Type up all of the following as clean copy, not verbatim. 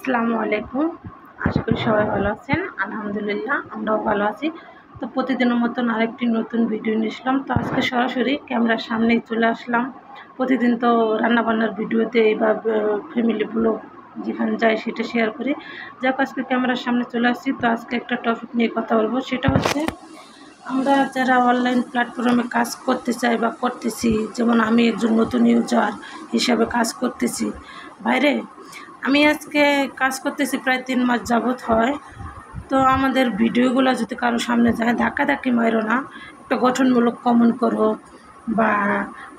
আসসালামু আলাইকুম। আশা করি সবাই ভালো আছেন। আলহামদুলিল্লাহ আমরাও ভালো আছি। তো প্রতিদিনের মতন আরেকটি নতুন ভিডিও নিয়ে আসলাম। তো আজকে সরাসরি ক্যামেরার সামনেই চলে আসলাম। প্রতিদিন তো রান্নাবান্নার ভিডিওতে বা ফ্যামিলি ব্লগ যেখানে যাই সেটা শেয়ার করি। যাক আজকে ক্যামেরার সামনে চলে আসছি। তো আজকে একটা টপিক নিয়ে কথা বলবো, সেটা হচ্ছে আমরা যারা অনলাইন প্ল্যাটফর্মে কাজ করতে চাই বা করতেছি, যেমন আমি একজন নতুন ইউজার হিসাবে কাজ করতেছি বাইরে। আমি আজকে কাজ করতেছি প্রায় 3 মাস যাবৎ হয়। তো আমাদের ভিডিওগুলো যদি কারো সামনে যায়, ধাক্কাধাক্কি মারো না, একটা গঠনমূলক কমেন্ট করো, বা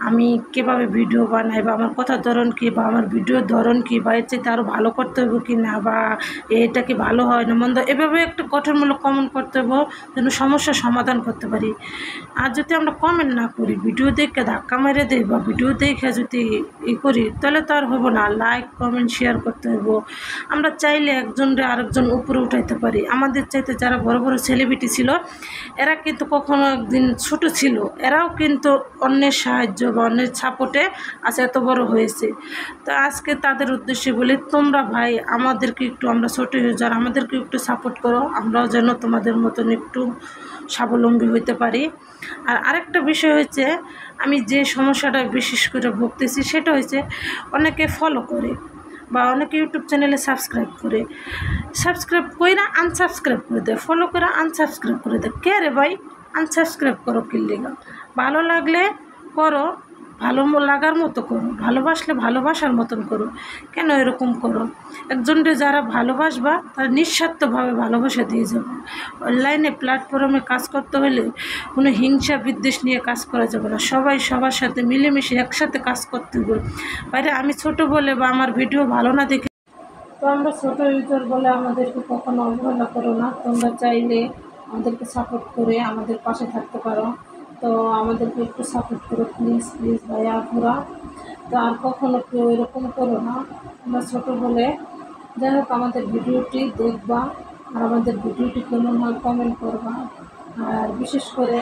আমি কীভাবে ভিডিও বানাই, বা আমার কথার ধরন কী, বা আমার ভিডিওর ধরন কী, বা এর চাইতে আরও ভালো করতে হবে কি না, বা এটা কি ভালো হয় না মন্দ, এভাবে একটা গঠনমূলক কমেন্ট করতে হবে যেন সমস্যার সমাধান করতে পারি। আর যদি আমরা কমেন্ট না করি, ভিডিও দেখে ধাক্কা মেরে দিই বা ভিডিও দেখে যদি করি, তাহলে তো আর হবো না। লাইক কমেন্ট শেয়ার করতে হবো। আমরা চাইলে একজনরে আরেকজন উপরে উঠাইতে পারি। আমাদের চাইতে যারা বড় বড় সেলিব্রিটি ছিল, এরা কিন্তু কখনো একদিন ছোটো ছিল, এরাও কিন্তু অন্যের সাহায্য বা অন্যের সাপোর্টে আজ এত বড় হয়েছে। তো আজকে তাদের উদ্দেশ্যে বলি, তোমরা ভাই আমাদেরকে একটু, আমরা ছোটো ইউজার, আমাদেরকে একটু সাপোর্ট করো, আমরাও যেন তোমাদের মতন একটু স্বাবলম্বী হইতে পারি। আর আরেকটা বিষয় হচ্ছে, আমি যে সমস্যাটা বিশেষ করে ভুগতেছি সেটা হচ্ছে, অনেকে ফলো করে বা অনেকে ইউটিউব চ্যানেলে সাবস্ক্রাইব করে না আনসাবস্ক্রাইব করে দেয়, ফলো করে আনসাবস্ক্রাইব করে দেয়। কে রে ভাই, আনসাবস্ক্রাইব করো কি লেগা? ভালো লাগলে করো, ভালো লাগার মতো করো, ভালোবাসলে ভালোবাসার মতন করো। কেন এরকম করো? একজনকে যারা ভালোবাসবা তারা নিঃস্বার্থভাবে ভালোবাসা দিয়ে যাবে। অনলাইনে প্ল্যাটফর্মে কাজ করতে হলে কোনো হিংসা বিদ্বেষ নিয়ে কাজ করা যাবে না। সবাই সবার সাথে মিলেমিশে একসাথে কাজ করতে হবে। বাইরে আমি ছোট বলে বা আমার ভিডিও ভালো না দেখে, তো আমরা ছোটো ইউজার বলে আমাদেরকে কখনো অবহেলা করো না। তোমরা চাইলে আমাদেরকে সাপোর্ট করে আমাদের পাশে থাকতে পারো। তো আমাদেরকে একটু সাপোর্ট করো প্লিজ প্লিজ ভাইয়া আপুরা। তো আর কখনো কেউ এরকম করো না। আমরা ছোটো বলে, যাই হোক, আমাদের ভিডিওটি দেখবা আর আমাদের ভিডিওটি কেমন হয় কমেন্ট করবা। আর বিশেষ করে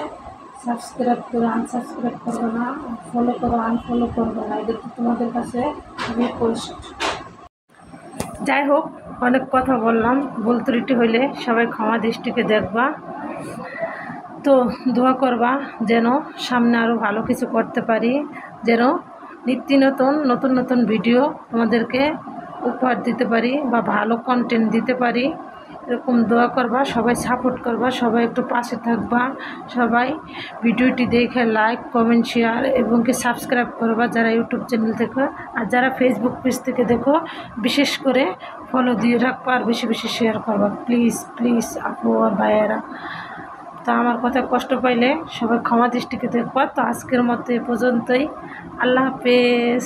সাবস্ক্রাইব করে আনসাবস্ক্রাইব করবে না, ফলো করো আনফলো করবে না, এটা তো তোমাদের কাছে রিকোয়েস্ট। যাই হোক, অনেক কথা বললাম, ভুল ত্রুটি হইলে সবাই ক্ষমা দৃষ্টিকে দেখবা। তো দোয়া করবা যেন সামনে আরও ভালো কিছু করতে পারি, যেন নিত্য নতুন নতুন ভিডিও তোমাদেরকে উপহার দিতে পারি বা ভালো কন্টেন্ট দিতে পারি। এরকম দোয়া করবা, সবাই সাপোর্ট করবা, সবাই একটু পাশে থাকবা। সবাই ভিডিওটি দেখে লাইক কমেন্ট শেয়ার এবং কি সাবস্ক্রাইব করবা যারা ইউটিউব চ্যানেল থেকে। আর যারা ফেসবুক পেজ থেকে দেখো, বিশেষ করে ফলো দিয়ে রাখবা আর বেশি বেশি শেয়ার করবা প্লিজ প্লিজ আপু আর ভাইয়েরা। তা আমার কথা কষ্ট পাইলে সবাই ক্ষমা দৃষ্টিকে দেখবা। তো আজকের মতো এ পর্যন্তই। আল্লাহ হাফেজ।